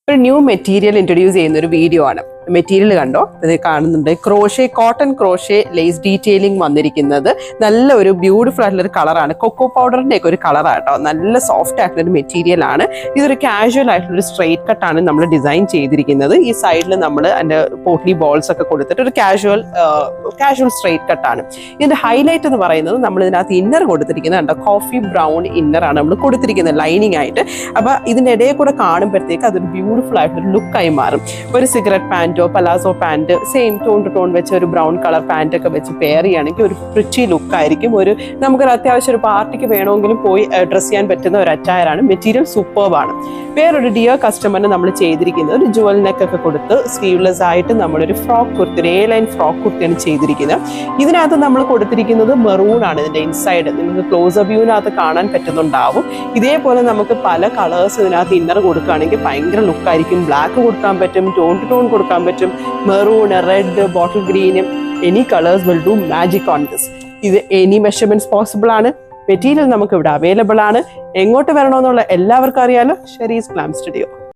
ഒരു new material introduce ചെയ്യുന്ന ഒരു വീഡിയോ ആണ്. മെറ്റീരിയൽ കണ്ടോ, ഇത് കാണുന്നുണ്ട്. Crochet, cotton crochet lace detailing വന്നിരിക്കുന്നത്. നല്ല ഒരു ബ്യൂട്ടിഫുൾ ആയിട്ടുള്ള ഒരു കളറാണ്. കൊക്കോ പൗഡറിന്റെ ഒക്കെ ഒരു കളറാട്ടോ. നല്ല സോഫ്റ്റ് ആയിട്ടുള്ള ഒരു മെറ്റീരിയൽ ആണ്. ഇതൊരു കാഷ്വൽ ആയിട്ടുള്ള ഒരു സ്ട്രെയിറ്റ് കട്ടാണ് നമ്മൾ ഡിസൈൻ ചെയ്തിരിക്കുന്നത്. ഈ സൈഡിൽ നമ്മൾ അതിന്റെ പോട്ട്ലി ബോൾസ് ഒക്കെ കൊടുത്തിട്ട് ഒരു കാഷ്വൽ സ്ട്രെയിറ്റ് കട്ടാണ്. ഇതിന്റെ ഹൈലൈറ്റ് എന്ന് പറയുന്നത് നമ്മൾ ഇതിനകത്ത് ഇന്നർ കൊടുത്തിരിക്കുന്നത് കണ്ടോ, കോഫി ബ്രൗൺ ഇന്നർ ആണ് നമ്മൾ കൊടുത്തിരിക്കുന്നത് ലൈനിങ് ആയിട്ട്. അപ്പൊ ഇതിന്റെ ഇടയിൽ കൂടെ കാണുമ്പോഴത്തേക്ക് അതൊരു ബ്യൂട്ടിഫുൾ ആയിട്ടൊരു ലുക്കായി മാറും. ഒരു സിഗരറ്റ് പാൻറ്റോ palazzo pant same tone to tone വെച്ച് ഒരു ബ്രൗൺ കളർ പാൻറ് ഒക്കെ വെച്ച് പെയർ ചെയ്യുകയാണെങ്കിൽ ഒരു പ്രിറ്റി ലുക്ക് ആയിരിക്കും. നമുക്കൊരു അത്യാവശ്യം ഒരു പാർട്ടിക്ക് വേണമെങ്കിലും പോയി ഡ്രസ് ചെയ്യാൻ പറ്റുന്ന ഒരു അറ്റയറാണ്. മെറ്റീരിയൽ സൂപ്പർബാണ്. വേറൊരു ഡിയർ കസ്റ്റമറിന് നമ്മൾ ചെയ്തിരിക്കുന്നത് ഒരു ജുവൽ നെക്ക് ഒക്കെ കൊടുത്ത് സ്ലീവ്ലെസ് ആയിട്ട് നമ്മളൊരു ഫ്രോക്ക് കുർത്തി, ഒരു എ ലൈൻ ഫ്രോക്ക് കുർത്തിയാണ് ചെയ്തിരിക്കുന്നത്. ഇതിനകത്ത് നമ്മൾ കൊടുത്തിരിക്കുന്നത് മെറൂൺ ആണ്. ഇതിന്റെ ഇൻസൈഡ് നിങ്ങൾക്ക് ക്ലോസ് വ്യൂവിനകത്ത് കാണാൻ പറ്റുന്നുണ്ടാവും. ഇതേപോലെ നമുക്ക് പല കളേഴ്സ് ഇതിനകത്ത് ഇന്നർ കൊടുക്കുകയാണെങ്കിൽ ഭയങ്കര ലുക്കായിരിക്കും. ബ്ലാക്ക് കൊടുക്കാൻ പറ്റും, ടോൺ ടു ടോൺ കൊടുക്കാൻ പറ്റും, മെറൂൺ, റെഡ്, ബോട്ടിൽ ഗ്രീനും, any colours will do magic on this. ഇത് എനി മെഷർമെന്റ്സ് പോസിബിൾ ആണ്. മെറ്റീരിയൽ നമുക്ക് ഇവിടെ അവൈലബിൾ ആണ്. എങ്ങോട്ട് വരണമെന്നുള്ള എല്ലാവർക്കും അറിയാലോ, ഷെരീസ് ഗ്ലാം സ്റ്റുഡിയോ.